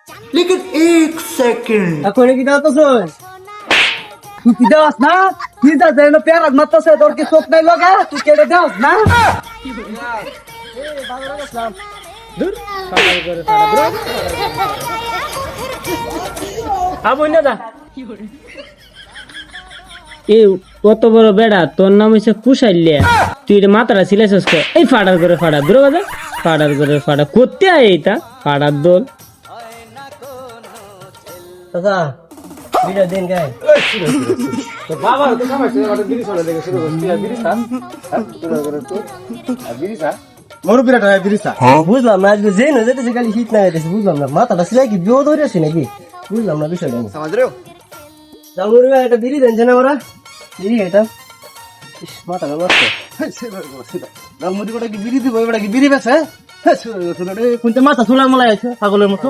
लेकिन एक सेकंड এখন কি দাওতাছ তুই কি দাওস না কি দা দেন পেয়ারাত মারতাছে তোর কি চোখ নাই লাগা তুই কেড়ে দাওস না দূর পাগল করে সারা ব্রো আবই না দা এ কত বড় বেড়া তোর নাম হইছে কুশাইলিয়া তুই রে মাথাটা ছিলাইছস কে এই ফাড়ার করে ফাড়া দূর বাজা ফাড়ার করে ফাড়া করতে আয় এইটা ফাড়ার দোল দাদা বিড়া দেন গায় তো বাবা তো কামাইছে ওটা বিড়ি চলে দেখে শুরু করছি বিড়ি খা শুরু করে তো বিড়ি খা মোর বিরাটা বিড়ি খা বুঝলাম না আজকে জেনে যেতেছে খালি শীত না যেতেছে বুঝলাম না মাথাটা সিলাই কি বিয়ে ধরেছে নাকি বুঝলাম না বিষয়টা সমাজ রে জামুরি ভাই একটা বিড়ি দেন না ওরা বিড়ি এটা মাথাটা নষ্ট না মুড়ি কোটা কি বিড়ি দিব এবারে কি বিড়ি বেছে কোনটা মাথা চুলার মালা আছে পাগলের মতো